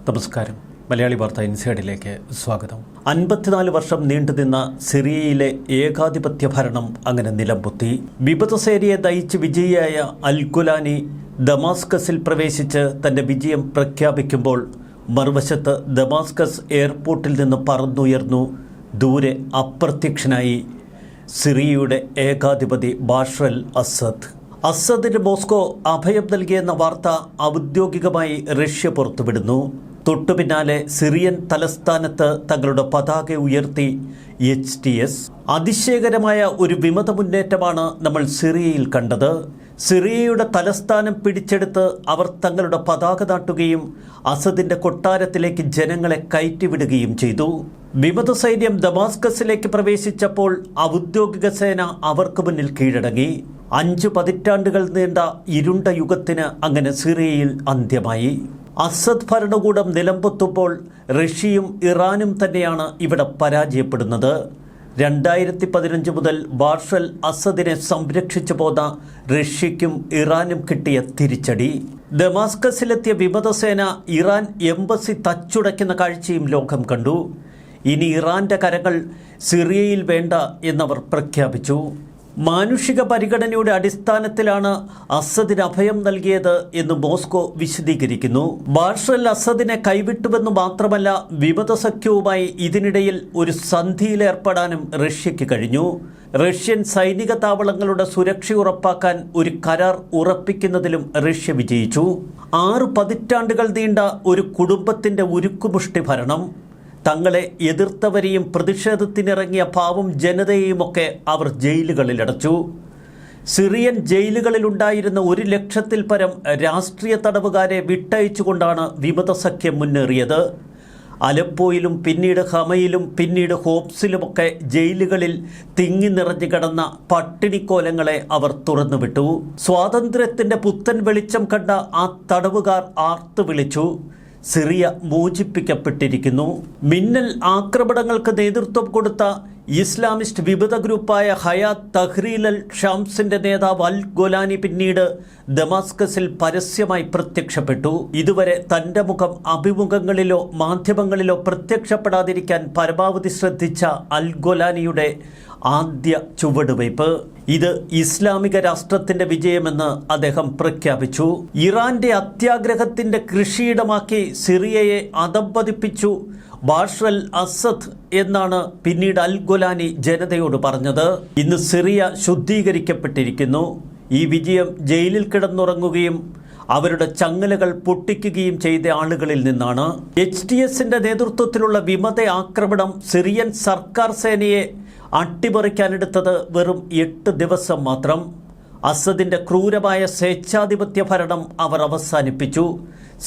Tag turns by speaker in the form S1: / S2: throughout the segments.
S1: നമസ്കാരം. മലയാളി വാർത്ത ഇൻസൈഡിലേക്ക് സ്വാഗതം. 54 വർഷം നീണ്ടുനിന്ന സിറിയയിലെ ഏകാധിപത്യ ഭരണം അങ്ങനെ നിലംപൊത്തി. വിമതസേനയെ നയിച്ച് വിജയിയായ അൽ ഗുലാനി ദമാസ്കസിൽ പ്രവേശിച്ച് തന്റെ വിജയം പ്രഖ്യാപിക്കുമ്പോൾ മറുവശത്ത് ദമാസ്കസ് എയർപോർട്ടിൽ നിന്ന് പറന്നുയർന്നു ദൂരെ അപ്രത്യക്ഷനായി സിറിയയുടെ ഏകാധിപതി ബാഷർ അൽ അസദ്. അസദിന് മോസ്കോ അഭയം നൽകിയെന്ന വാർത്ത ഔദ്യോഗികമായി റഷ്യ പുറത്തുവിടുന്നു. തൊട്ടുപിന്നാലെ സിറിയൻ തലസ്ഥാനത്ത് തങ്ങളുടെ പതാക ഉയർത്തി HTS. അതിശയകരമായ ഒരു വിമത മുന്നേറ്റമാണ് നമ്മൾ സിറിയയിൽ കണ്ടത്. സിറിയയുടെ തലസ്ഥാനം പിടിച്ചെടുത്ത് അവർ തങ്ങളുടെ പതാക നാട്ടുകയും അസദിന്റെ കൊട്ടാരത്തിലേക്ക് ജനങ്ങളെ കയറ്റിവിടുകയും ചെയ്തു. വിമത സൈന്യം ദമാസ്കസിലേക്ക് പ്രവേശിച്ചപ്പോൾ ഔദ്യോഗിക സേന അവർക്ക് മുന്നിൽ കീഴടങ്ങി. 5 പതിറ്റാണ്ടുകൾ നീണ്ട ഇരുണ്ട യുഗത്തിന് അങ്ങനെ സിറിയയിൽ അന്ത്യമായി. അസദ് ഭരണകൂടം നിലംപൊത്തുമ്പോൾ റഷ്യയും ഇറാനും തന്നെയാണ് ഇവിടെ പരാജയപ്പെടുന്നത്. 2015 മുതൽ ബാഷർ അൽ അസദിനെ സംരക്ഷിച്ചു പോന്ന റഷ്യയ്ക്കും ഇറാനും കിട്ടിയ തിരിച്ചടി. ദമാസ്കസിലെത്തിയ വിമതസേന ഇറാൻ എംബസി തച്ചുടയ്ക്കുന്ന കാഴ്ചയും ലോകം കണ്ടു. ഇനി ഇറാന്റെ കരങ്ങൾ സിറിയയിൽ വേണ്ട എന്നവർ പ്രഖ്യാപിച്ചു. മാനുഷിക പരിഗണനയുടെ അടിസ്ഥാനത്തിലാണ് അസദിന് അഭയം നൽകിയത് എന്ന് മോസ്കോ വിശദീകരിക്കുന്നു. ബാഷർ അൽ അസദിനെ കൈവിട്ടുവെന്ന് മാത്രമല്ല, വിമത സഖ്യവുമായി ഇതിനിടയിൽ ഒരു സന്ധിയിലേർപ്പെടാനും റഷ്യയ്ക്ക് കഴിഞ്ഞു. റഷ്യൻ സൈനിക താവളങ്ങളുടെ സുരക്ഷ ഉറപ്പാക്കാൻ ഒരു കരാർ ഉറപ്പിക്കുന്നതിലും റഷ്യ വിജയിച്ചു. 6 പതിറ്റാണ്ടുകൾ നീണ്ട ഒരു കുടുംബത്തിന്റെ ഉരുക്കുമുഷ്ടി ഭരണം. തങ്ങളെ എതിർത്തവരെയും പ്രതിഷേധത്തിനിറങ്ങിയ പാവം ജനതയെയുമൊക്കെ അവർ ജയിലുകളിലടച്ചു. സിറിയൻ ജയിലുകളിലുണ്ടായിരുന്ന 1 ലക്ഷത്തിൽ പരം രാഷ്ട്രീയ തടവുകാരെ വിട്ടയച്ചുകൊണ്ടാണ് വിമത സഖ്യം മുന്നേറിയത്. അലപ്പോയിലും പിന്നീട് ഹമയിലും പിന്നീട് ഹോംസിലുമൊക്കെ ജയിലുകളിൽ തിങ്ങി നിറഞ്ഞു കിടന്ന പട്ടിണിക്കോലങ്ങളെ അവർ തുറന്നുവിട്ടു. സ്വാതന്ത്ര്യത്തിന്റെ പുത്തൻ വെളിച്ചം കണ്ട ആ തടവുകാർ ആർത്തു വിളിച്ചു, സിറിയ മോചിപ്പിക്കപ്പെട്ടിരിക്കുന്നു. മിന്നൽ ആക്രമണങ്ങൾക്ക് നേതൃത്വം കൊടുത്ത ഇസ്ലാമിസ്റ്റ് വിമത ഗ്രൂപ്പായ ഹയാത്ത് തഹ്രീർ അൽ ഷംസിന്റെ നേതാവ് അൽ ഗുലാനി പിന്നീട് ദമാസ്കസിൽ പരസ്യമായി പ്രത്യക്ഷപ്പെട്ടു. ഇതുവരെ തന്റെ മുഖം അഭിമുഖങ്ങളിലോ മാധ്യമങ്ങളിലോ പ്രത്യക്ഷപ്പെടാതിരിക്കാൻ പരമാവധി ശ്രദ്ധിച്ച അൽ ഗുലാനിയുടെ ആദ്യ ചുവടുവയ്പ് ഇത് ഇസ്ലാമിക രാഷ്ട്രത്തിന്റെ വിജയമെന്ന് അദ്ദേഹം പ്രഖ്യാപിച്ചു. ഇറാന്റെ അത്യാഗ്രഹത്തിന്റെ കൃഷിയിടമാക്കി സിറിയയെ അധംപതിപ്പിച്ചു ബാഷർ അൽ അസദ് എന്നാണ് പിന്നീട് അൽ ഗുലാനി ജനതയോട് പറഞ്ഞത്. ഇന്ന് സിറിയ ശുദ്ധീകരിക്കപ്പെട്ടിരിക്കുന്നു. ഈ വിജയം ജയിലിൽ കിടന്നുറങ്ങുകയും അവരുടെ ചങ്ങലകൾ പൊട്ടിക്കുകയും ചെയ്ത ആളുകളിൽ നിന്നാണ്. HTSന്റെ നേതൃത്വത്തിലുള്ള വിമത ആക്രമണം സിറിയൻ സർക്കാർ സേനയെ അട്ടിമറിക്കാനെടുത്തത് വെറും 8 ദിവസം മാത്രം. അസദിന്റെ ക്രൂരമായ സ്വേച്ഛാധിപത്യ ഭരണം അവർ അവസാനിപ്പിച്ചു.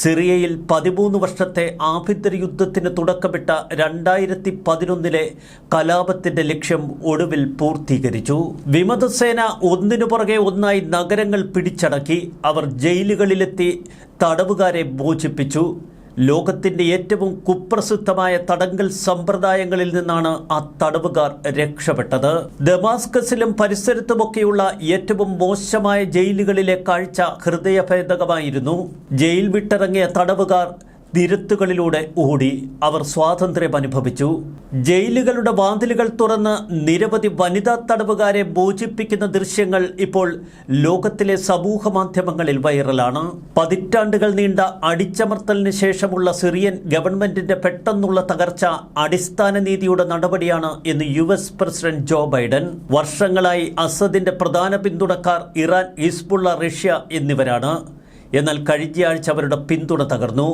S1: സിറിയയിൽ 13 വർഷത്തെ ആഭ്യന്തര യുദ്ധത്തിന് തുടക്കമിട്ട 2011 കലാപത്തിന്റെ ലക്ഷ്യം ഒടുവിൽ പൂർത്തീകരിച്ചു. വിമതസേന ഒന്നിനു പുറകെ ഒന്നായി നഗരങ്ങൾ പിടിച്ചടക്കി. അവർ ജയിലുകളിലെത്തി തടവുകാരെ മോചിപ്പിച്ചു. ലോകത്തിന്റെ ഏറ്റവും കുപ്രസിദ്ധമായ തടങ്കൽ സമ്പ്രദായങ്ങളിൽ നിന്നാണ് ആ തടവുകാർ രക്ഷപ്പെട്ടത്. ദമാസ്കസിലും പരിസരത്തുമൊക്കെയുള്ള ഏറ്റവും മോശമായ ജയിലുകളിലെ കാഴ്ച ഹൃദയഭേദകമായിരുന്നു. ജയിൽ വിട്ടിറങ്ങിയ തടവുകാർ നിരത്തുകളിലൂടെ ഓടി. അവർ സ്വാതന്ത്ര്യം അനുഭവിച്ചു. ജയിലുകളുടെ വാതിലുകൾ തുറന്ന് നിരവധി വനിതാ തടവുകാരെ മോചിപ്പിക്കുന്ന ദൃശ്യങ്ങൾ ഇപ്പോൾ ലോകത്തിലെ സമൂഹ മാധ്യമങ്ങളിൽ വൈറലാണ്. പതിറ്റാണ്ടുകൾ നീണ്ട അടിച്ചമർത്തലിന് ശേഷമുള്ള സിറിയൻ ഗവൺമെന്റിന്റെ പെട്ടെന്നുള്ള തകർച്ച അടിസ്ഥാന നീതിയുടെ നടപടിയാണ് എന്ന് US പ്രസിഡന്റ് ജോ ബൈഡൻ. വർഷങ്ങളായി അസദിന്റെ പ്രധാന പിന്തുണക്കാർ ഇറാൻ, ഹിസ്ബുള്ള, റഷ്യ എന്നിവരാണ്. എന്നാൽ കഴിഞ്ഞയാഴ്ച അവരുടെ പിന്തുണ തകർന്നു.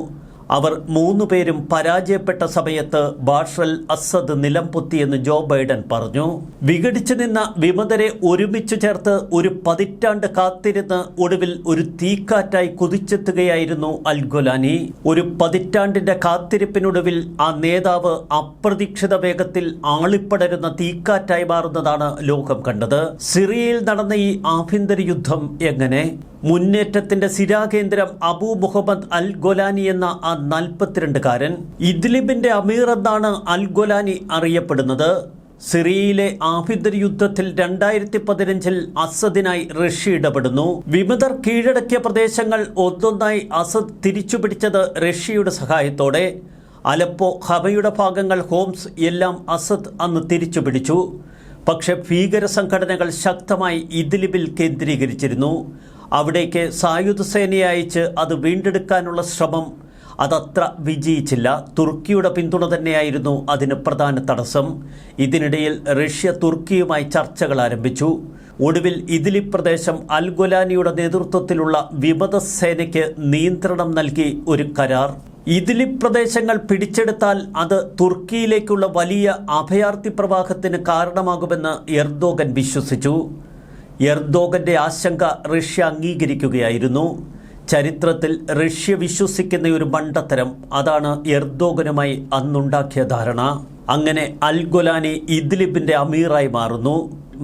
S1: അവർ 3 പേരും പരാജയപ്പെട്ട സമയത്ത് ബാഷർ അൽ അസദ് നിലംപൊത്തിയെന്ന് ജോ ബൈഡൻ പറഞ്ഞു. വിഘടിച്ചു നിന്ന വിമതരെ ഒരുമിച്ചു ചേർത്ത് ഒരു പതിറ്റാണ്ട് കാത്തിരുന്ന് ഒടുവിൽ ഒരു തീക്കാറ്റായി കുതിച്ചെത്തുകയായിരുന്നു അൽ ഗുലാനി. ഒരു പതിറ്റാണ്ടിന്റെ കാത്തിരിപ്പിനൊടുവിൽ ആ നേതാവ് അപ്രതീക്ഷിത വേഗത്തിൽ ആളിപ്പടരുന്ന തീക്കാറ്റായി മാറുന്നതാണ് ലോകം കണ്ടത്. സിറിയയിൽ നടന്ന ഈ ആഭ്യന്തര യുദ്ധം എങ്ങനെ? മുന്നേറ്റത്തിന്റെ സിരാകേന്ദ്രം അബൂ മുഹമ്മദ് അൽ ഗുലാനി എന്ന ആ 42-കാരൻ. ഇദ്ലിബിന്റെ അമീർ എന്നാണ് അൽ ഗുലാനി അറിയപ്പെടുന്നത്. സിറിയയിലെ ആഭ്യന്തര യുദ്ധത്തിൽ 2015 അസദിനായി റഷ്യ ഇടപെടുന്നു. വിമതർ കീഴടക്കിയ പ്രദേശങ്ങൾ ഒന്നൊന്നായി അസദ് തിരിച്ചുപിടിച്ചത് റഷ്യയുടെ സഹായത്തോടെ. അലപ്പോ, ഹമയുടെ ഭാഗങ്ങൾ, ഹോംസ് എല്ലാം അസദ് അന്ന് തിരിച്ചുപിടിച്ചു. പക്ഷെ ഭീകര സംഘടനകൾ ശക്തമായി ഇദ്ലിബിൽ കേന്ദ്രീകരിച്ചിരുന്നു. അവിടേക്ക് സായുധ സേനയെ അയച്ച് അത് വീണ്ടെടുക്കാനുള്ള ശ്രമം അതത്ര വിജയിച്ചില്ല. തുർക്കിയുടെ പിന്തുണ തന്നെയായിരുന്നു അതിന് പ്രധാന തടസ്സം. ഇതിനിടയിൽ റഷ്യ തുർക്കിയുമായി ചർച്ചകൾ ആരംഭിച്ചു. ഒടുവിൽ ഇദ്ലിബ് പ്രദേശം അൽ ഗൊലാനിയുടെ നേതൃത്വത്തിലുള്ള വിമത സേനയ്ക്ക് നിയന്ത്രണം നൽകി ഒരു കരാർ. ഇദ്ലിബ് പ്രദേശങ്ങൾ പിടിച്ചെടുത്താൽ അത് തുർക്കിയിലേക്കുള്ള വലിയ അഭയാർത്ഥി പ്രവാഹത്തിന് കാരണമാകുമെന്ന് എർദോഗൻ വിശ്വസിച്ചു. എർദോഗന്റെ ആശങ്ക റഷ്യ അംഗീകരിക്കുകയായിരുന്നു. ചരിത്രത്തിൽ റഷ്യ വിശ്വസിക്കുന്ന ഒരു മണ്ടത്തരം അതാണ് എർദോഗനുമായി അന്നുണ്ടാക്കിയ ധാരണ. അങ്ങനെ അൽ ഗൊലാനി ഇദ്ലിബിന്റെ അമീറായി മാറുന്നു.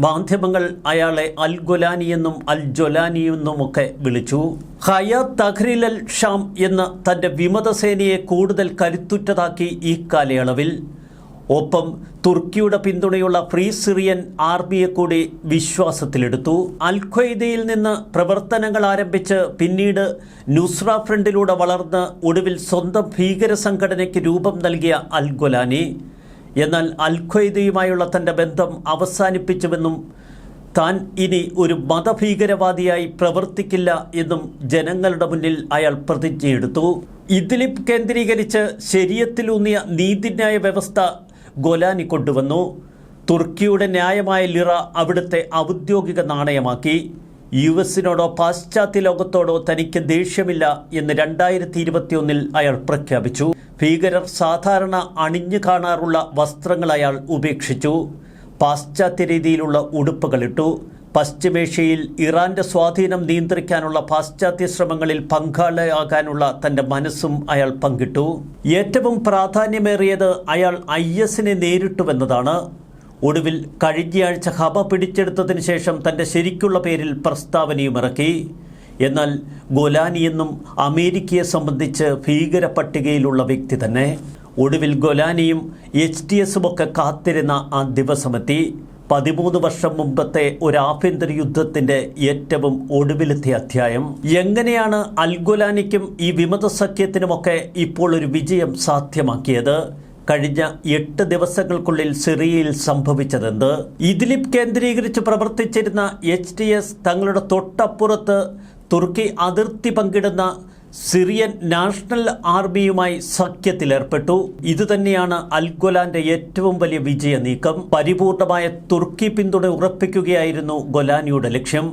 S1: മാധ്യമങ്ങൾ അയാളെ അൽ ഗൊലാനി എന്നും അൽ ജൊലാനി എന്നുമൊക്കെ വിളിച്ചു. ഹയാത്ത് തഹ്രീൽ അൽ ഷാം എന്ന തന്റെ വിമതസേനയെ കൂടുതൽ കരുത്തുറ്റതാക്കി ഈ കാലയളവിൽ. ഒപ്പം തുർക്കിയുടെ പിന്തുണയുള്ള ഫ്രീ സിറിയൻ ആർമിയെ കൂടി വിശ്വാസത്തിലെടുത്തു. അൽ ഖ്വയ്ദയിൽ നിന്ന് പ്രവർത്തനങ്ങൾ ആരംഭിച്ച് പിന്നീട് നുസ്ര ഫ്രണ്ടിലൂടെ വളർന്ന് ഒടുവിൽ സ്വന്തം ഭീകര സംഘടനയ്ക്ക് രൂപം നൽകിയ അൽ ഗൊലാനി. എന്നാൽ അൽ ഖ്വയ്ദയുമായുള്ള തൻ്റെ ബന്ധം അവസാനിപ്പിച്ചുവെന്നും താൻ ഇനി ഒരു മതഭീകരവാദിയായി പ്രവർത്തിക്കില്ല എന്നും ജനങ്ങളുടെ മുന്നിൽ അയാൾ പ്രതിജ്ഞയെടുത്തു. ഇദ്ലിബ് കേന്ദ്രീകരിച്ച് ശരീഅത്തിലൂന്നിയ നീതിന്യായ വ്യവസ്ഥ ഗൊലാനി കൊണ്ടുവന്നു. തുർക്കിയുടെ ന്യായമായ ലിറ അവിടുത്തെ ഔദ്യോഗിക നാണയമാക്കി. യുഎസിനോടോ പാശ്ചാത്യ ലോകത്തോടോ തനിക്ക് ദേഷ്യമില്ല എന്ന് 2021 അയാൾ പ്രഖ്യാപിച്ചു. ഭീകരർ സാധാരണ അണിഞ്ഞു കാണാറുള്ള വസ്ത്രങ്ങൾ അയാൾ ഉപേക്ഷിച്ചു. പാശ്ചാത്യ രീതിയിലുള്ള ഉടുപ്പുകളിട്ടു. പശ്ചിമേഷ്യയിൽ ഇറാന്റെ സ്വാധീനം നിയന്ത്രിക്കാനുള്ള പാശ്ചാത്യ ശ്രമങ്ങളിൽ പങ്കാളിയാകാനുള്ള തന്റെ മനസ്സും അയാൾ പങ്കിട്ടു. ഏറ്റവും പ്രാധാന്യമേറിയത് അയാൾ IS-നെ നേരിട്ടുവെന്നതാണ്. ഒടുവിൽ കഴിഞ്ഞയാഴ്ച ഹമ പിടിച്ചെടുത്തതിന് ശേഷം തന്റെ ശരിക്കുള്ള പേരിൽ പ്രസ്താവനയും ഇറക്കി. എന്നാൽ ഗൊലാനിയെന്നും അമേരിക്കയെ സംബന്ധിച്ച് ഭീകര പട്ടികയിലുള്ള വ്യക്തി തന്നെ. ഒടുവിൽ ഗൊലാനിയും HTSുമൊക്കെ കാത്തിരുന്ന ആ ദിവസമെത്തി. 13 വർഷം മുമ്പത്തെ ഒരു ആഭ്യന്തര യുദ്ധത്തിന്റെ ഏറ്റവും ഒടുവിലത്തെ അധ്യായം. എങ്ങനെയാണ് അൽ ഗൊലാനിക്കും ഈ വിമത സഖ്യത്തിനുമൊക്കെ ഇപ്പോൾ ഒരു വിജയം സാധ്യമാക്കിയത്? കഴിഞ്ഞ 8 ദിവസങ്ങൾക്കുള്ളിൽ സിറിയയിൽ സംഭവിച്ചതെന്ത്? ഇദ്ലിബ് കേന്ദ്രീകരിച്ച് പ്രവർത്തിച്ചിരുന്ന HTS തങ്ങളുടെ തൊട്ടപ്പുറത്ത് തുർക്കി അതിർത്തി പങ്കിടുന്ന സിറിയൻ നാഷണൽ ആർമിയുമായി സഖ്യത്തിലേർപ്പെട്ടു. ഇതുതന്നെയാണ് അൽ ഗൊലാന്റെ ഏറ്റവും വലിയ വിജയ നീക്കം. പരിപൂർണമായ തുർക്കി പിന്തുണ ഉറപ്പിക്കുകയായിരുന്നു ഗൊലാനിയുടെ ലക്ഷ്യം.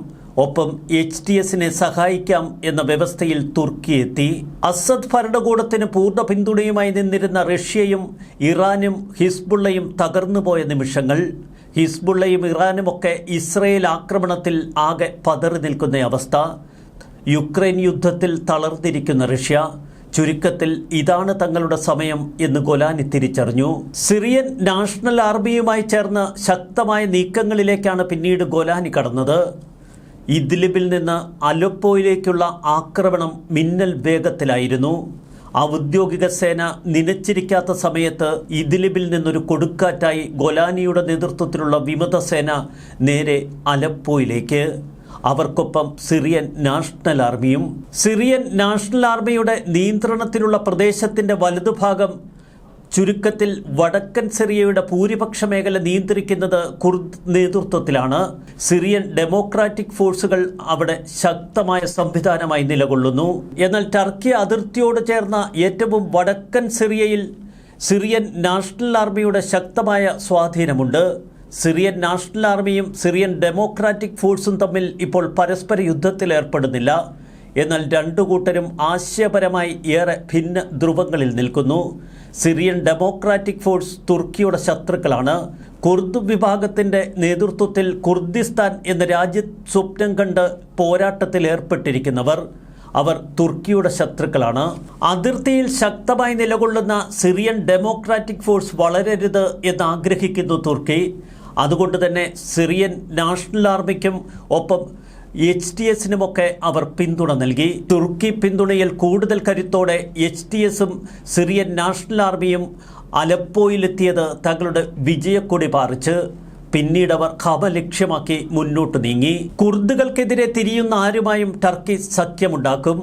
S1: ഒപ്പം HTSനെ സഹായിക്കാം എന്ന വ്യവസ്ഥയിൽ തുർക്കി എത്തി. അസദ് ഭരണകൂടത്തിന് പൂർണ്ണ പിന്തുണയുമായി നിന്നിരുന്ന റഷ്യയും ഇറാനും ഹിസ്ബുള്ളയും തകർന്നുപോയ നിമിഷങ്ങൾ. ഹിസ്ബുള്ളയും ഇറാനുമൊക്കെ ഇസ്രയേൽ ആക്രമണത്തിൽ ആകെ പതറി നിൽക്കുന്ന അവസ്ഥ. യുക്രൈൻ യുദ്ധത്തിൽ തളർന്നിരിക്കുന്ന റഷ്യ. ചുരുക്കത്തിൽ ഇതാണ് തങ്ങളുടെ സമയം എന്ന് ഗൊലാനി തിരിച്ചറിഞ്ഞു. സിറിയൻ നാഷണൽ ആർമിയുമായി ചേർന്ന് ശക്തമായ നീക്കങ്ങളിലേക്കാണ് പിന്നീട് ഗൊലാനി കടന്നത്. ഇദ്ലിബിൽ നിന്ന് അലപ്പോയിലേക്കുള്ള ആക്രമണം മിന്നൽ വേഗത്തിലായിരുന്നു. ഔദ്യോഗിക സേന നനച്ചിരിക്കാത്ത സമയത്ത് ഇദ്ലിബിൽ നിന്നൊരു കൊടുക്കാറ്റായി ഗൊലാനിയുടെ നേതൃത്വത്തിലുള്ള വിമത സേന നേരെ അലപ്പോയിലേക്ക്. അവർക്കൊപ്പം സിറിയൻ നാഷണൽ ആർമിയും. സിറിയൻ നാഷണൽ ആർമിയുടെ നിയന്ത്രണത്തിലുള്ള പ്രദേശത്തിൻ്റെ വലതുഭാഗം, ചുരുക്കത്തിൽ വടക്കൻ സിറിയയുടെ ഭൂരിപക്ഷ മേഖല നിയന്ത്രിക്കുന്നത് കുർദ് നേതൃത്വത്തിലാണ്. സിറിയൻ ഡെമോക്രാറ്റിക് ഫോഴ്സുകൾ അവിടെ ശക്തമായ സംവിധാനമായി നിലകൊള്ളുന്നു. എന്നാൽ ടർക്കി അതിർത്തിയോട് ചേർന്ന ഏറ്റവും വടക്കൻ സിറിയയിൽ സിറിയൻ നാഷണൽ ആർമിയുടെ ശക്തമായ സ്വാധീനമുണ്ട്. സിറിയൻ നാഷണൽ ആർമിയും സിറിയൻ ഡെമോക്രാറ്റിക് ഫോഴ്സും തമ്മിൽ ഇപ്പോൾ പരസ്പര യുദ്ധത്തിൽ ഏർപ്പെടുന്നില്ല. എന്നാൽ രണ്ടു കൂട്ടരും ആശയപരമായി ഏറെ ഭിന്ന ധ്രുവങ്ങളിൽ നിൽക്കുന്നു. സിറിയൻ ഡെമോക്രാറ്റിക് ഫോഴ്സ് തുർക്കിയുടെ ശത്രുക്കളാണ്. കുർദ് വിഭാഗത്തിൻ്റെ നേതൃത്വത്തിൽ കുർദിസ്ഥാൻ എന്ന രാജ്യ സ്വപ്നം കണ്ട് പോരാട്ടത്തിൽ ഏർപ്പെട്ടിരിക്കുന്നവർ. അവർ തുർക്കിയുടെ ശത്രുക്കളാണ്. അതിർത്തിയിൽ ശക്തമായി നിലകൊള്ളുന്ന സിറിയൻ ഡെമോക്രാറ്റിക് ഫോഴ്സ് വളരരുത് എന്നാഗ്രഹിക്കുന്നു തുർക്കി. അതുകൊണ്ട് തന്നെ സിറിയൻ നാഷണൽ ആർമിക്കും ഒപ്പം HTSനുമൊക്കെ അവർ പിന്തുണ നൽകി. തുർക്കി പിന്തുണയിൽ കൂടുതൽ കരുത്തോടെ HTSും സിറിയൻ നാഷണൽ ആർമിയും അലപ്പോയിലെത്തിയത് തങ്ങളുടെ വിജയക്കൊടി പാറിച്ച്. പിന്നീടവർ ഖമ ലക്ഷ്യമാക്കി മുന്നോട്ട് നീങ്ങി. കുർദുകൾക്കെതിരെ തിരിയുന്ന ആരുമായും ടർക്കി സഖ്യമുണ്ടാക്കും.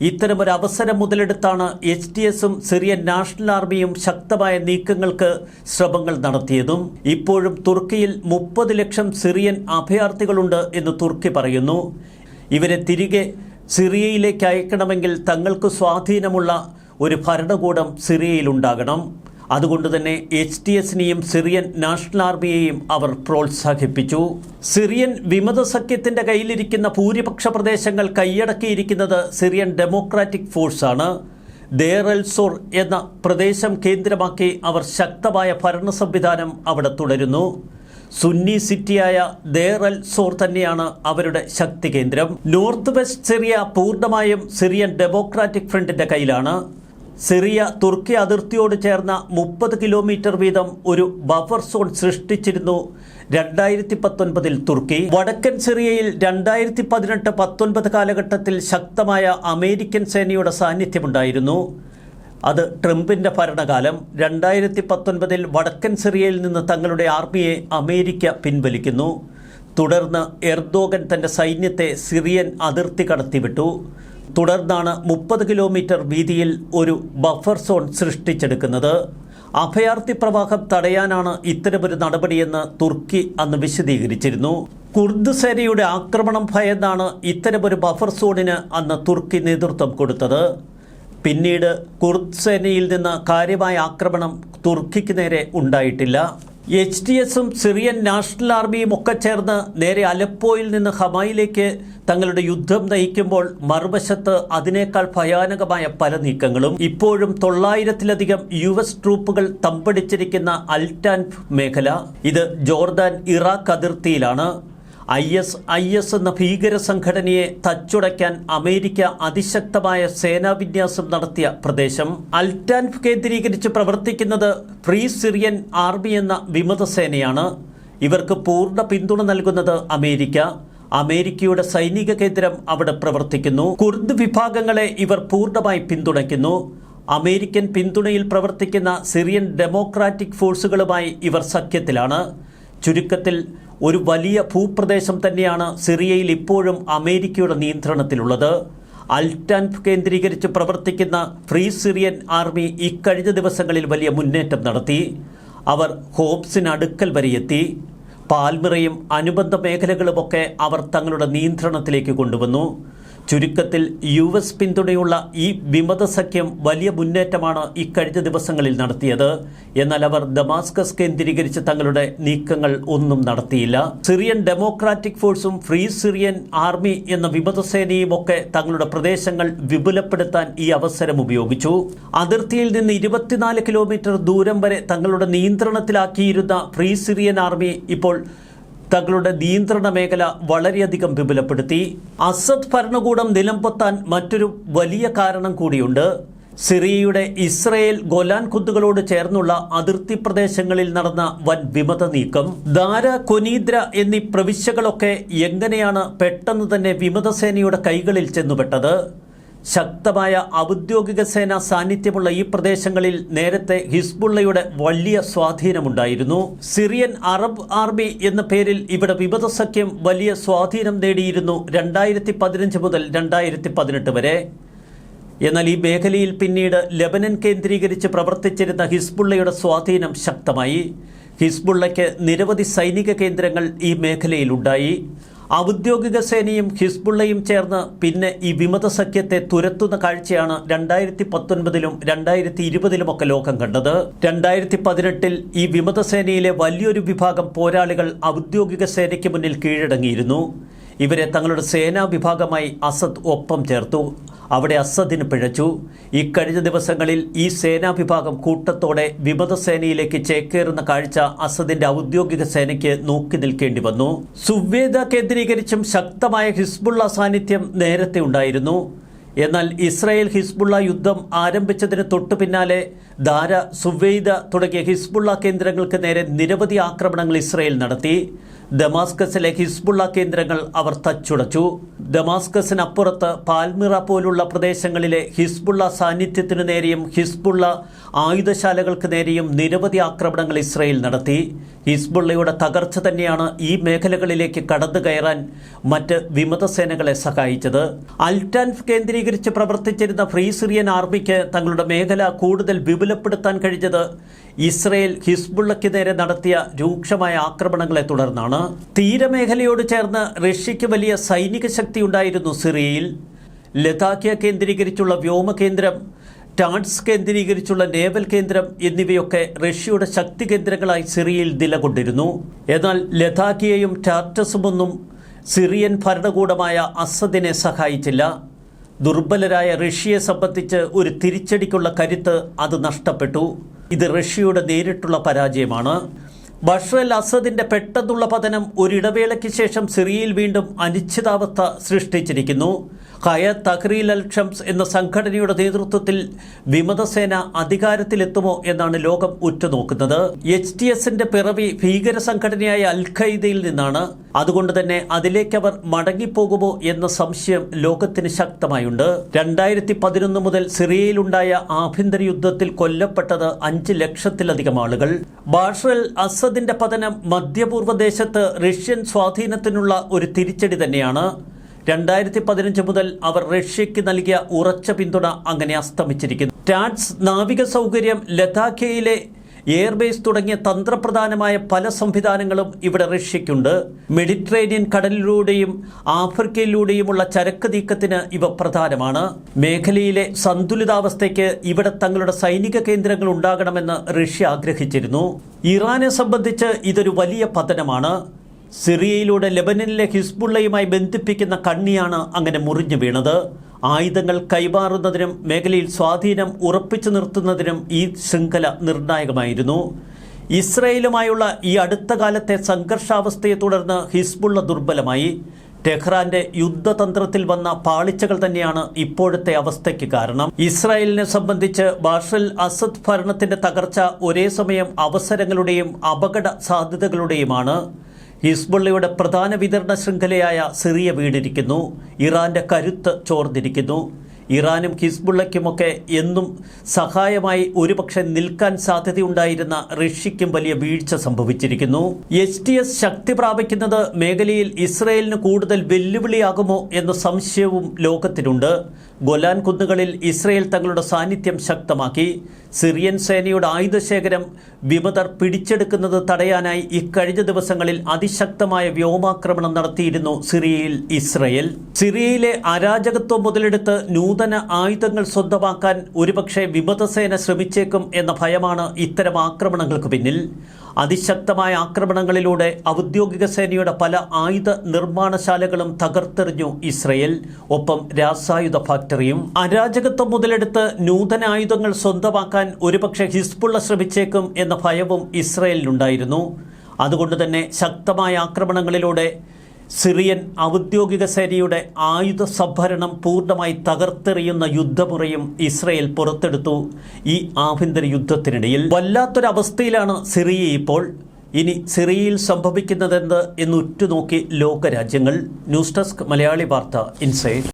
S1: ഇത്തരമൊരു അവസരം മുതലെടുത്താണ് HTSും സിറിയൻ നാഷണൽ ആർമിയും ശക്തമായ നീക്കങ്ങൾക്ക് ശ്രമങ്ങൾ നടത്തിയതും. ഇപ്പോഴും തുർക്കിയിൽ 30 ലക്ഷം സിറിയൻ അഭയാർത്ഥികളുണ്ട് എന്ന് തുർക്കി പറയുന്നു. ഇവരെ തിരികെ സിറിയയിലേക്ക് അയക്കണമെങ്കിൽ തങ്ങൾക്ക് സ്വാധീനമുള്ള ഒരു ഭരണകൂടം സിറിയയിലുണ്ടാകണം. അതുകൊണ്ട് തന്നെ HTSനെയും സിറിയൻ നാഷണൽ ആർമിയെയും അവർ പ്രോത്സാഹിപ്പിച്ചു. സിറിയൻ വിമത സഖ്യത്തിൻ്റെ കയ്യിലിരിക്കുന്ന ഭൂരിപക്ഷ പ്രദേശങ്ങൾ കൈയടക്കിയിരിക്കുന്നത് സിറിയൻ ഡെമോക്രാറ്റിക് ഫോഴ്സാണ്. ദേർ എൽ സോർ എന്ന പ്രദേശം കേന്ദ്രമാക്കി അവർ ശക്തമായ ഭരണ സംവിധാനം അവിടെ തുടരുന്നു. സുന്നി സിറ്റിയായ ദേർ എൽ സോർ തന്നെയാണ് അവരുടെ ശക്തി കേന്ദ്രം. നോർത്ത് വെസ്റ്റ് സിറിയ പൂർണ്ണമായും സിറിയൻ ഡെമോക്രാറ്റിക് ഫ്രണ്ടിൻ്റെ കയ്യിലാണ്. സിറിയ തുർക്കി അതിർത്തിയോട് ചേർന്ന 30 കിലോമീറ്റർ വീതം ഒരു ബഫർ സോൺ സൃഷ്ടിച്ചിരുന്നു 2019 തുർക്കി. വടക്കൻ സിറിയയിൽ 2018-19 കാലഘട്ടത്തിൽ ശക്തമായ അമേരിക്കൻ സേനയുടെ സാന്നിധ്യമുണ്ടായിരുന്നു. അത് ട്രംപിൻ്റെ ഭരണകാലം. 2019 വടക്കൻ സിറിയയിൽ നിന്ന് തങ്ങളുടെ ആർമിയെ അമേരിക്ക പിൻവലിക്കുന്നു. തുടർന്ന് എർദോഗൻ തൻ്റെ സൈന്യത്തെ സിറിയൻ അതിർത്തി കടത്തിവിട്ടു. തുടർന്നാണ് 30 കിലോമീറ്റർ വീതിയിൽ ഒരു ബഫർ സോൺ സൃഷ്ടിച്ചെടുക്കുന്നത്. അഭയാർത്ഥി പ്രവാഹം തടയാനാണ് ഇത്തരമൊരു നടപടിയെന്ന് തുർക്കി അന്ന് വിശദീകരിച്ചിരുന്നു. കുർദ് സേനയുടെ ആക്രമണം ഭയന്നാണ് ഇത്തരമൊരു ബഫർ സോണിന് അന്ന് തുർക്കി നേതൃത്വം കൊടുത്തത്. പിന്നീട് കുർദ് സേനയിൽ നിന്ന് കാര്യമായ ആക്രമണം തുർക്കിക്ക് നേരെ ഉണ്ടായിട്ടില്ല. HTSും സിറിയൻ നാഷണൽ ആർമിയും ഒക്കെ ചേർന്ന് നേരെ അലപ്പോയിൽ നിന്ന് ഹമയിലേക്ക് തങ്ങളുടെ യുദ്ധം നയിക്കുമ്പോൾ മറുവശത്ത് അതിനേക്കാൾ ഭയാനകമായ പല നീക്കങ്ങളും. ഇപ്പോഴും 900-ലധികം US ട്രൂപ്പുകൾ തമ്പടിച്ചിരിക്കുന്ന അൽറ്റാൻഫ് മേഖല, ഇത് ജോർദാൻ ഇറാഖ് അതിർത്തിയിലാണ്. IS എന്ന ഭീകര സംഘടനയെ തച്ചുടയ്ക്കാൻ അമേരിക്ക അതിശക്തമായ സേനാവിന്യാസം നടത്തിയ പ്രദേശം. അൽറ്റാൻഫ് കേന്ദ്രീകരിച്ച് പ്രവർത്തിക്കുന്നത് ഫ്രീ സിറിയൻ ആർമി എന്ന വിമത സേനയാണ്. ഇവർക്ക് പൂർണ്ണ പിന്തുണ നൽകുന്നത് അമേരിക്ക. അമേരിക്കയുടെ സൈനിക കേന്ദ്രം അവിടെ പ്രവർത്തിക്കുന്നു. കുർദ് വിഭാഗങ്ങളെ ഇവർ പൂർണ്ണമായി പിന്തുണയ്ക്കുന്നു. അമേരിക്കൻ പിന്തുണയിൽ പ്രവർത്തിക്കുന്ന സിറിയൻ ഡെമോക്രാറ്റിക് ഫോഴ്സുകളുമായി ഇവർ സഖ്യത്തിലാണ്. ചുരുക്കത്തിൽ ഒരു വലിയ ഭൂപ്രദേശം തന്നെയാണ് സിറിയയിൽ ഇപ്പോഴും അമേരിക്കയുടെ നിയന്ത്രണത്തിലുള്ളത്. അൽറ്റാൻഫ് കേന്ദ്രീകരിച്ച് പ്രവർത്തിക്കുന്ന ഫ്രീ സിറിയൻ ആർമി ഇക്കഴിഞ്ഞ ദിവസങ്ങളിൽ വലിയ മുന്നേറ്റം നടത്തി. അവർ ഹോംസിനടുക്കൽ വരെ എത്തി. പാൽമിറയും അനുബന്ധ മേഖലകളുമൊക്കെ അവർ തങ്ങളുടെ നിയന്ത്രണത്തിലേക്ക് കൊണ്ടുവന്നു. ചുരുക്കത്തിൽ US പിന്തുണയുള്ള ഈ വിമത സഖ്യം വലിയ മുന്നേറ്റമാണ് ഇക്കഴിഞ്ഞ ദിവസങ്ങളിൽ നടത്തിയത്. എന്നാൽ അവർ ദമാസ്കസ് കേന്ദ്രീകരിച്ച് തങ്ങളുടെ നീക്കങ്ങൾ ഒന്നും നടത്തിയില്ല. സിറിയൻ ഡെമോക്രാറ്റിക് ഫോഴ്സും ഫ്രീ സിറിയൻ ആർമി എന്ന വിമത സേനയും ഒക്കെ തങ്ങളുടെ പ്രദേശങ്ങൾ വിപുലപ്പെടുത്താൻ ഈ അവസരം ഉപയോഗിച്ചു. അതിർത്തിയിൽ നിന്ന് 24 കിലോമീറ്റർ ദൂരം വരെ തങ്ങളുടെ നിയന്ത്രണത്തിലാക്കിയിരുന്ന ഫ്രീ സിറിയൻ ആർമി ഇപ്പോൾ തങ്ങളുടെ നിയന്ത്രണ മേഖല വളരെയധികം വിപുലപ്പെടുത്തി. അസദ് ഭരണകൂടം നിലംപൊത്താൻ മറ്റൊരു വലിയ കാരണം കൂടിയുണ്ട്. സിറിയയുടെ ഇസ്രയേൽ ഗോലാൻ കുന്നുകളോട് ചേർന്നുള്ള അതിർത്തി പ്രദേശങ്ങളിൽ നടന്ന വൻ വിമത നീക്കം. ദാര, കൊനീദ്ര എന്നീ പ്രവിശ്യകളൊക്കെ എങ്ങനെയാണ് പെട്ടെന്ന് തന്നെ വിമതസേനയുടെ കൈകളിൽ ചെന്നുപെട്ടത്? ശക്തമായ ഔദ്യോഗിക സേനാ സാന്നിധ്യമുള്ള ഈ പ്രദേശങ്ങളിൽ നേരത്തെ ഹിസ്ബുള്ളയുടെ വലിയ സ്വാധീനമുണ്ടായിരുന്നു. സിറിയൻ അറബ് ആർമി എന്ന പേരിൽ ഇവിടെ വിമത സഖ്യം വലിയ സ്വാധീനം നേടിയിരുന്നു 2015 മുതൽ 2018 വരെ. എന്നാൽ ഈ മേഖലയിൽ പിന്നീട് ലെബനൻ കേന്ദ്രീകരിച്ച് പ്രവർത്തിച്ചിരുന്ന ഹിസ്ബുള്ളയുടെ സ്വാധീനം ശക്തമായി. ഹിസ്ബുള്ളയ്ക്ക് നിരവധി സൈനിക കേന്ദ്രങ്ങൾ ഈ മേഖലയിലുണ്ടായി. ഔദ്യോഗിക സേനയും ഹിസ്ബുള്ളയും ചേർന്ന് പിന്നെ ഈ വിമത സഖ്യത്തെ തുരത്തുന്ന കാഴ്ചയാണ് 2019-ലും 2020-ലുമൊക്കെ ലോകം കണ്ടത്. 2018-ൽ ഈ വിമത സേനയിലെ വലിയൊരു വിഭാഗം പോരാളികൾ ഔദ്യോഗിക സേനയ്ക്ക് മുന്നിൽ കീഴടങ്ങിയിരുന്നു. ഇവരെ തങ്ങളുടെ സേനാ വിഭാഗമായി അസദ് ഒപ്പം ചേർത്തു. അവിടെ അസദിന് പിഴച്ചു. ഇക്കഴിഞ്ഞ ദിവസങ്ങളിൽ ഈ സേനാ വിഭാഗം കൂട്ടത്തോടെ വിമത സേനയിലേക്ക് ചേക്കേറുന്ന കാഴ്ച അസദിന്റെ ഔദ്യോഗിക സേനയ്ക്ക് നോക്കി നിൽക്കേണ്ടി വന്നു. സുവേദ കേന്ദ്രീകരിച്ചും ശക്തമായ ഹിസ്ബുള്ള സാന്നിധ്യം നേരത്തെ ഉണ്ടായിരുന്നു. എന്നാൽ ഇസ്രായേൽ ഹിസ്ബുള്ള യുദ്ധം ആരംഭിച്ചതിന് തൊട്ടു പിന്നാലെ ദാര, സുവൈദ തുടങ്ങിയ ഹിസ്ബുള്ള കേന്ദ്രങ്ങൾക്ക് നേരെ നിരവധി ആക്രമണങ്ങൾ ഇസ്രായേൽ നടത്തി. ദമാസ്കസിലെ ഹിസ്ബുള്ള കേന്ദ്രങ്ങൾ അവർ തച്ചുടച്ചു. ദമാസ്കസിനപ്പുറത്ത് പാൽമിറ പോലുള്ള പ്രദേശങ്ങളിലെ ഹിസ്ബുള്ള സാന്നിധ്യത്തിനു നേരെയും ഹിസ്ബുള്ള ആയുധശാലകൾക്ക് നേരെയും നിരവധി ആക്രമണങ്ങൾ ഇസ്രായേൽ നടത്തി. ഹിസ്ബുള്ളയുടെ തകർച്ച തന്നെയാണ് ഈ മേഖലകളിലേക്ക് കടന്നു കയറാൻ മറ്റ് വിമതസേനകളെ സഹായിച്ചത്. അൽറ്റാൻഫ് കേന്ദ്രീകരിച്ച് പ്രവർത്തിച്ചിരുന്ന ഫ്രീ സിറിയൻ ആർമിക്ക് തങ്ങളുടെ മേഖല കൂടുതൽ വിപുലപ്പെടുത്താൻ കഴിഞ്ഞത് ഇസ്രായേൽ ഹിസ്ബുള്ളയ്ക്ക് നേരെ നടത്തിയ രൂക്ഷമായ ആക്രമണങ്ങളെ തുടർന്നാണ്. തീരമേഖലയോട് ചേർന്ന് റഷ്യയ്ക്ക് വലിയ സൈനിക ശക്തി ഉണ്ടായിരുന്നു സിറിയയിൽ. ലതാക്കിയ കേന്ദ്രീകരിച്ചുള്ള വ്യോമകേന്ദ്രം, ടാഡ്സ് കേന്ദ്രീകരിച്ചുള്ള നേവൽ കേന്ദ്രം എന്നിവയൊക്കെ റഷ്യയുടെ ശക്തി കേന്ദ്രങ്ങളായി സിറിയയിൽ നിലകൊണ്ടിരുന്നു. എന്നാൽ ലതാക്കിയയും ടാർട്ടസുമൊന്നും സിറിയൻ ഭരണകൂടമായ അസദിനെ സഹായിച്ചില്ല. ദുർബലരായ റഷ്യയെ സംബന്ധിച്ച് ഒരു തിരിച്ചടിക്കുള്ള കരുത്ത് അത് നഷ്ടപ്പെട്ടു. ഇത് റഷ്യയുടെ നേരിട്ടുള്ള പരാജയമാണ്. ബഷർ അൽ അസദിന്റെ പെട്ടെന്നുള്ള പതനം ഒരിടവേളയ്ക്ക് ശേഷം സിറിയയിൽ വീണ്ടും അനിശ്ചിതാവസ്ഥ സൃഷ്ടിച്ചിരിക്കുന്നു. ഹയത്ത് തഹ്രീർ അൽ ഷംസ് എന്ന സംഘടനയുടെ നേതൃത്വത്തിൽ വിമതസേന അധികാരത്തിലെത്തുമോ എന്നാണ് ലോകം ഉറ്റുനോക്കുന്നത്. HTSന്റെ പിറവി ഭീകര സംഘടനയായ അൽ ഖയ്ദയിൽ നിന്നാണ്. അതുകൊണ്ട് തന്നെ അതിലേക്ക് അവർ മടങ്ങിപ്പോകുമോ എന്ന സംശയം ലോകത്തിന് ശക്തമായുണ്ട്. 2011 മുതൽ സിറിയയിലുണ്ടായ ആഭ്യന്തര യുദ്ധത്തിൽ കൊല്ലപ്പെട്ടത് 5 ലക്ഷത്തിലധികം ആളുകൾ. ബഷർ അൽ അസദിന്റെ പതനം മധ്യപൂർവ്വ ദേശത്ത് റഷ്യൻ സ്വാധീനത്തിനുള്ള ഒരു തിരിച്ചടി തന്നെയാണ്. 2015 മുതൽ അവർ റഷ്യയ്ക്ക് നൽകിയ ഉറച്ച പിന്തുണ അങ്ങനെ അസ്തമിച്ചിരിക്കുന്നു. ടാഡ്സ് നാവിക സൗകര്യം, ലതാക്കിയയിലെ എയർബേസ് തുടങ്ങിയ തന്ത്രപ്രധാനമായ പല സംവിധാനങ്ങളും ഇവിടെ റഷ്യയ്ക്കുണ്ട്. മെഡിറ്ററേനിയൻ കടലിലൂടെയും ആഫ്രിക്കയിലൂടെയുമുള്ള ചരക്ക് നീക്കത്തിന് ഇവ പ്രധാനമാണ്. മേഖലയിലെ സന്തുലിതാവസ്ഥയ്ക്ക് ഇവിടെ തങ്ങളുടെ സൈനിക കേന്ദ്രങ്ങൾ ഉണ്ടാകണമെന്ന് റഷ്യ ആഗ്രഹിച്ചിരുന്നു. ഇറാനെ സംബന്ധിച്ച് ഇതൊരു വലിയ പതനമാണ്. സിറിയയിലൂടെ ലെബനനിലെ ഹിസ്ബുള്ളയുമായി ബന്ധിപ്പിക്കുന്ന കണ്ണിയാണ് അങ്ങനെ മുറിഞ്ഞു വീണത്. ആയുധങ്ങൾ കൈമാറുന്നതിനും മേഖലയിൽ സ്വാധീനം ഉറപ്പിച്ചു നിർത്തുന്നതിനും ഈ ശൃംഖല നിർണായകമായിരുന്നു. ഇസ്രായേലുമായുള്ള ഈ അടുത്ത കാലത്തെ സംഘർഷാവസ്ഥയെ തുടർന്ന് ഹിസ്ബുള്ള ദുർബലമായി. ടെഹ്റാന്റെ യുദ്ധതന്ത്രത്തിൽ വന്ന പാളിച്ചകൾ തന്നെയാണ് ഇപ്പോഴത്തെ അവസ്ഥയ്ക്ക് കാരണം. ഇസ്രായേലിനെ സംബന്ധിച്ച് ബഷർ അൽ അസദ് ഭരണത്തിന്റെ തകർച്ച ഒരേ സമയം അവസരങ്ങളുടെയും അപകട സാധ്യതകളുടെയുമാണ്. ഹിസ്ബുള്ളയുടെ പ്രധാന വിതരണ ശൃംഖലയായ സിറിയ വീണിരിക്കുന്നു. ഇറാന്റെ കരുത്ത് ചോർന്നിരിക്കുന്നു. ഇറാനും ഹിസ്ബുള്ളയ്ക്കുമൊക്കെ എന്നും സഹായമായി ഒരുപക്ഷെ നിൽക്കാൻ സാധ്യതയുണ്ടായിരുന്ന റഷ്യയ്ക്കും വലിയ വീഴ്ച സംഭവിച്ചിരിക്കുന്നു. HTS ശക്തി പ്രാപിക്കുന്നത് മേഖലയിൽ ഇസ്രായേലിന് കൂടുതൽ വെല്ലുവിളിയാകുമോ എന്ന സംശയവും ലോകത്തിനുണ്ട്. ഗൊലാൻ കുന്നുകളിൽ ഇസ്രായേൽ തങ്ങളുടെ സാന്നിധ്യം ശക്തമാക്കി. സിറിയൻ സേനയുടെ ആയുധശേഖരം വിമതർ പിടിച്ചെടുക്കുന്നത് തടയാനായി ഇക്കഴിഞ്ഞ ദിവസങ്ങളിൽ അതിശക്തമായ വ്യോമാക്രമണം നടത്തിയിരുന്നു സിറിയയിൽ ഇസ്രായേൽ. സിറിയയിലെ അരാജകത്വം മുതലെടുത്ത് നൂതന ആയുധങ്ങൾ സ്വന്തമാക്കാൻ ഒരുപക്ഷെ വിമതസേന ശ്രമിച്ചേക്കും എന്ന ഭയമാണ് ഇത്തരം ആക്രമണങ്ങൾക്ക് പിന്നിൽ. അതിശക്തമായ ആക്രമണങ്ങളിലൂടെ ഔദ്യോഗിക സേനയുടെ പല ആയുധ നിർമ്മാണശാലകളും തകർത്തെറിഞ്ഞു ഇസ്രായേൽ. ഒപ്പം രാസായുധ ഫാക്ടറിയും. അരാജകത്വം മുതലെടുത്ത് നൂതന ആയുധങ്ങൾ സ്വന്തമാക്കാൻ ഒരുപക്ഷെ ഹിസ്ബുള്ള ശ്രമിച്ചേക്കും എന്ന ഭയവും ഇസ്രായേലിനുണ്ടായിരുന്നു. അതുകൊണ്ട് തന്നെ ശക്തമായ ആക്രമണങ്ങളിലൂടെ സിറിയൻ ഔദ്യോഗിക സേനയുടെ ആയുധ സംഭരണം പൂർണ്ണമായി തകർത്തെറിയുന്ന യുദ്ധമുറയും ഇസ്രായേൽ പുറത്തെടുത്തു. ഈ ആഭ്യന്തര യുദ്ധത്തിനിടയിൽ വല്ലാത്തൊരവസ്ഥയിലാണ് സിറിയ ഇപ്പോൾ. ഇനി സിറിയയിൽ സംഭവിക്കുന്നതെന്ത് എന്ന് ഉറ്റുനോക്കി ലോകരാജ്യങ്ങൾ. ന്യൂസ് ഡെസ്ക് മലയാളി വാർത്ത ഇൻസൈഡ്.